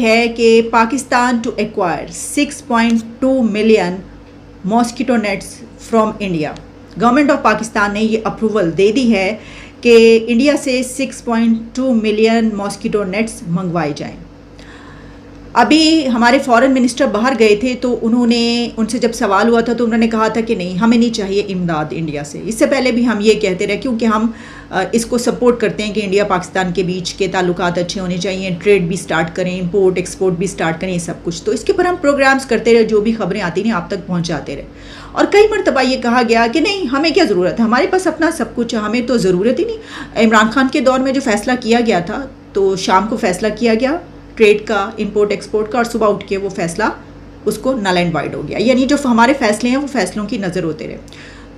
یہ ہے کہ Pakistan to acquire 6.2 million mosquito nets from India. Government of Pakistan نے یہ اپروول دے دی ہے کہ انڈیا سے 6.2 ملین ماسکیٹو نیٹس منگوائے جائیں. ابھی ہمارے فارن منسٹر باہر گئے تھے تو انہوں نے ان سے جب سوال ہوا تھا تو انہوں نے کہا تھا کہ نہیں, ہمیں نہیں چاہیے امداد انڈیا سے. اس سے پہلے بھی ہم یہ کہتے رہے کیونکہ ہم اس کو سپورٹ کرتے ہیں کہ انڈیا پاکستان کے بیچ کے تعلقات اچھے ہونے چاہیے, ٹریڈ بھی سٹارٹ کریں, امپورٹ ایکسپورٹ بھی سٹارٹ کریں, یہ سب کچھ. تو اس کے اوپر ہم پروگرامز کرتے رہے, جو بھی خبریں آتی ہیں آپ تک پہنچاتے رہے. اور کئی مرتبہ یہ کہا گیا کہ نہیں, ہمیں کیا ضرورت ہے, ہمارے پاس اپنا سب کچھ ہے, ہمیں تو ضرورت ہی نہیں. عمران خان کے دور میں جو فیصلہ کیا گیا تھا تو شام کو فیصلہ کیا گیا ٹریڈ کا, امپورٹ ایکسپورٹ کا, اور صبح اٹھ کے وہ فیصلہ اس کو نل اینڈ وائڈ ہو گیا. یعنی جو ہمارے فیصلے ہیں وہ فیصلوں کی نظر ہوتے رہے.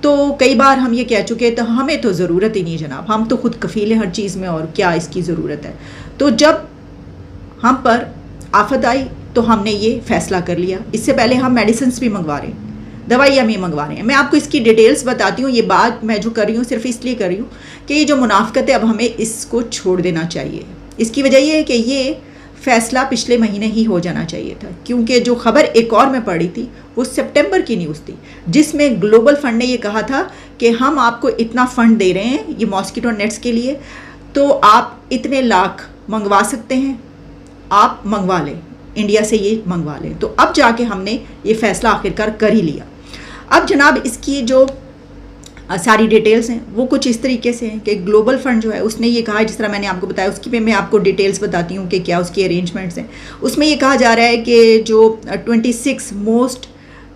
تو کئی بار ہم یہ کہہ چکے تو ہمیں تو ضرورت ہی نہیں جناب, ہم تو خود کفیل ہیں ہر چیز میں, اور کیا اس کی ضرورت ہے. تو جب ہم پر آفت آئی تو ہم نے یہ فیصلہ کر لیا. اس سے پہلے ہم میڈیسنس بھی منگوا رہے ہیں, دوائیاں بھی منگوا رہے ہیں. میں آپ کو اس کی ڈیٹیلز بتاتی ہوں. یہ بات میں جو کر رہی ہوں صرف اس لیے کر رہی ہوں کہ یہ جو منافقت ہے اب ہمیں اس کو چھوڑ دینا چاہیے. اس کی وجہ یہ ہے کہ یہ فیصلہ پچھلے مہینے ہی ہو جانا چاہیے تھا, کیونکہ جو خبر ایک اور میں پڑھی تھی وہ سپٹمبر کی نیوز تھی, جس میں گلوبل فنڈ نے یہ کہا تھا کہ ہم آپ کو اتنا فنڈ دے رہے ہیں یہ ماسکیٹو نیٹس کے لیے, تو آپ اتنے لاکھ منگوا سکتے ہیں, آپ منگوا لیں, انڈیا سے یہ منگوا لیں. تو اب جا کے ہم نے یہ فیصلہ آخرکار کر ہی لیا. اب جناب اس کی جو ساری ڈیٹیلز ہیں وہ کچھ اس طریقے سے ہیں کہ گلوبل فنڈ جو ہے اس نے یہ کہا, جس طرح میں نے آپ کو بتایا, اس کی پہ میں آپ کو ڈیٹیلز بتاتی ہوں کہ کیا اس کی ارینجمنٹس ہیں. اس میں یہ کہا جا رہا ہے کہ جو 26 most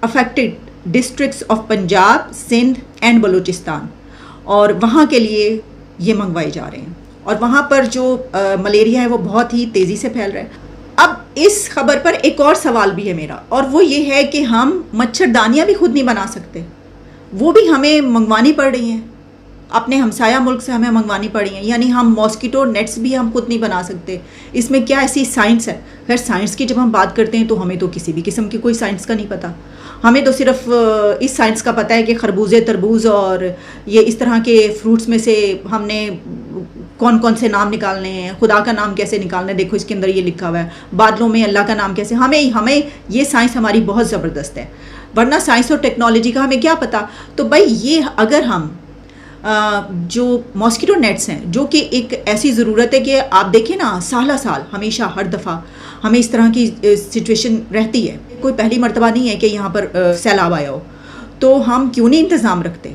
affected districts of Punjab, Sindh and Balochistan, اور وہاں کے لیے یہ منگوائے جا رہے ہیں. اور وہاں پر جو ملیریا ہے وہ بہت ہی تیزی سے پھیل رہا ہے. اب اس خبر پر ایک اور سوال بھی ہے میرا, اور وہ یہ ہے کہ ہم مچھردانیاں بھی خود نہیں بنا سکتے, وہ بھی ہمیں منگوانی پڑ رہی ہیں, اپنے ہمسایہ ملک سے ہمیں منگوانی پڑی ہیں. یعنی ہم ماسکیٹو نیٹس بھی ہم خود نہیں بنا سکتے. اس میں کیا ایسی سائنس ہے؟ خیر سائنس کی جب ہم بات کرتے ہیں تو ہمیں تو کسی بھی قسم کی کوئی سائنس کا نہیں پتہ. ہمیں تو صرف اس سائنس کا پتہ ہے کہ خربوزے, تربوز اور یہ اس طرح کے فروٹس میں سے ہم نے کون کون سے نام نکالنے ہیں, خدا کا نام کیسے نکالنا ہے, دیکھو اس کے اندر یہ لکھا ہوا ہے, بادلوں میں اللہ کا نام کیسے. ہمیں یہ سائنس ہماری بہت زبردست ہے, ورنہ سائنس اور ٹیکنالوجی کا ہمیں کیا پتہ. تو بھائی یہ اگر ہم جو ماسکیٹو نیٹس ہیں, جو کہ ایک ایسی ضرورت ہے کہ آپ دیکھیں نا سالہ سال ہمیشہ ہر دفعہ ہمیں اس طرح کی سچویشن رہتی ہے, کوئی پہلی مرتبہ نہیں ہے کہ یہاں پر سیلاب آیا ہو, تو ہم کیوں نہیں انتظام رکھتے,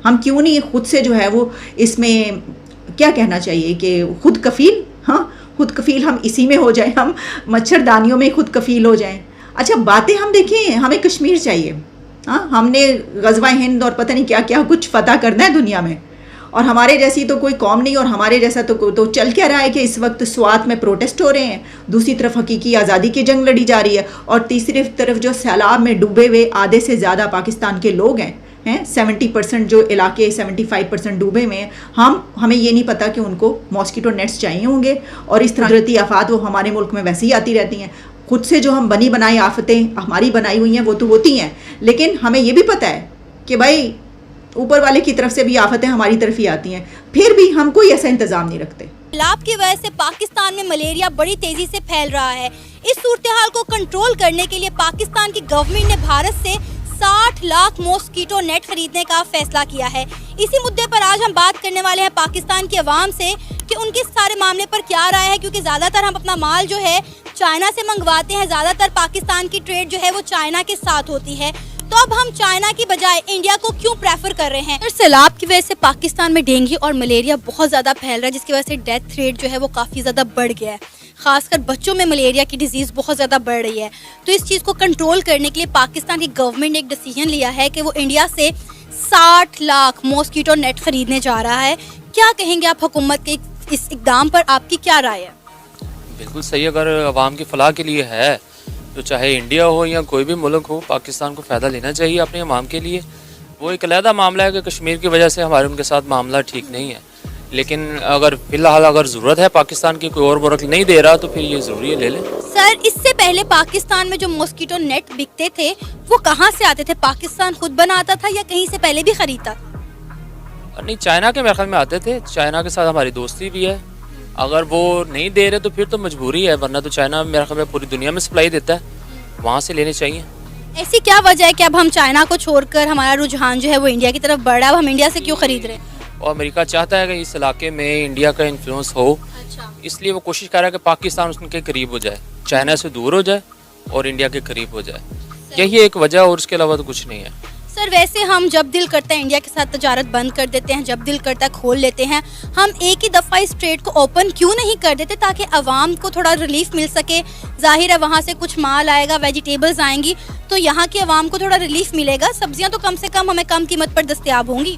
ہم کیوں نہیں خود سے جو ہے وہ اس میں کیا کہنا چاہیے کہ خود کفیل, ہاں خود کفیل ہم اسی میں ہو جائیں, ہم مچھردانیوں میں خود کفیل ہو جائیں. اچھا باتیں ہم دیکھیں, ہمیں کشمیر چاہیے, ہاں ہم نے غزوہ ہند اور پتہ نہیں کیا کیا کچھ فتح کرنا ہے دنیا میں, اور ہمارے جیسی تو کوئی قوم نہیں, اور ہمارے جیسا تو چل کیا رہا ہے کہ اس وقت سوات میں پروٹیسٹ ہو رہے ہیں, دوسری طرف حقیقی آزادی کی جنگ لڑی جا رہی ہے, اور تیسری طرف جو سیلاب میں ڈوبے ہوئے آدھے سے زیادہ پاکستان کے لوگ ہیں 70% جو علاقے 75% ڈوبے میں ہیں, ہمیں یہ نہیں پتا کہ ان کو ماسکیٹو نیٹس چاہیے ہوں گے. اور اس طرح قدرتی آفات وہ ہمارے ملک میں ویسے ہی آتی رہتی ہیں. خود سے جو ہم بنی بنائی آفتیں ہماری بنائی ہوئی ہیں وہ تو ہوتی ہیں, لیکن ہمیں یہ بھی پتہ ہے کہ بھائی اوپر والے کی طرف سے بھی آفتیں ہماری طرف ہی آتی ہیں, پھر بھی ہم کوئی ایسا انتظام نہیں رکھتے. سیلاب کی وجہ سے پاکستان میں ملیریا بڑی تیزی سے پھیل رہا ہے. اس صورتحال کو کنٹرول کرنے کے لیے پاکستان کی گورنمنٹ نے بھارت سے 60 لاکھ ماسکیٹو نیٹ خریدنے کا فیصلہ کیا ہے. اسی مدعے پر آج ہم بات کرنے والے ہیں پاکستان کی عوام سے کہ ان کے سارے معاملے پر کیا رائے ہے, کیونکہ زیادہ تر ہم اپنا مال جو ہے چائنا سے منگواتے ہیں, زیادہ تر پاکستان کی ٹریڈ جو ہے وہ چائنا کے ساتھ ہوتی ہے. تو اب ہم چائنا کی بجائے انڈیا کو کیوں پریفر کر رہے ہیں؟ سیلاب کی وجہ سے پاکستان میں ڈینگی اور ملیریا بہت زیادہ پھیل رہا ہے, جس کی وجہ سے ڈیتھ ریٹ جو ہے وہ کافی زیادہ بڑھ گیا ہے. خاص کر بچوں میں ملیریا کی ڈیزیز بہت زیادہ بڑھ رہی ہے. تو اس چیز کو کنٹرول کرنے کے لیے پاکستان کی گورنمنٹ نے ایک ڈیسیژن لیا ہے کہ وہ انڈیا سے 60 لاکھ ماسکیٹو نیٹ خریدنے جا رہا ہے. کیا کہیں گے آپ حکومت کے اس اقدام پر, آپ کی کیا رائے ہے؟ بالکل صحیح, اگر عوام کی فلاح کے لیے ہے تو چاہے انڈیا ہو یا کوئی بھی ملک ہو, پاکستان کو فائدہ لینا چاہیے اپنے عوام کے لیے. وہ ایک علیحدہ معاملہ ہے کہ کشمیر کی وجہ سے ہمارے ان کے ساتھ معاملہ ٹھیک نہیں ہے, لیکن اگر فی الحال اگر ضرورت ہے پاکستان کی, کوئی اور ملک نہیں دے رہا تو پھر یہ ضروری ہے لے لیں. سر اس سے پہلے پاکستان میں جو ماسکیٹو نیٹ بکتے تھے وہ کہاں سے آتے تھے؟ پاکستان خود بناتا تھا یا کہیں سے پہلے بھی خریدتا؟ نہیں, چائنا کے میرے خیال میں آتے تھے. چائنا کے ساتھ ہماری دوستی بھی ہے, اگر وہ نہیں دے رہے تو پھر تو مجبوری ہے, ورنہ تو چائنا میرا خیال ہے پوری دنیا میں سپلائی دیتا ہے, وہاں سے لینے چاہیے. ایسی کیا وجہ ہے کہ اب ہم چائنا کو چھوڑ کر ہمارا رجحان جو ہے وہ انڈیا کی طرف بڑھ رہا ہے, اب ہم انڈیا سے کیوں خرید رہے ہیں؟ اور امریکہ چاہتا ہے کہ اس علاقے میں انڈیا کا انفلوئنس ہو, اچھا, اس لیے وہ کوشش کر رہا ہے کہ پاکستان اس کے قریب ہو جائے, چائنا سے دور ہو جائے اور انڈیا کے قریب ہو جائے. یہی ایک وجہ, اور اس کے علاوہ تو کچھ نہیں ہے. سر ویسے ہم جب دل کرتا ہے انڈیا کے ساتھ تجارت بند کر دیتے ہیں, جب دل کرتا ہے کھول لیتے ہیں, ہم ایک ہی دفعہ اس ٹریڈ کو اوپن کیوں نہیں کر دیتے تاکہ عوام کو تھوڑا ریلیف مل سکے؟ ظاہر ہے وہاں سے کچھ مال آئے گا, ویجیٹیبلز آئیں گی, تو یہاں کی عوام کو تھوڑا ریلیف ملے گا, سبزیاں تو کم سے کم ہمیں کم قیمت پر دستیاب ہوں گی.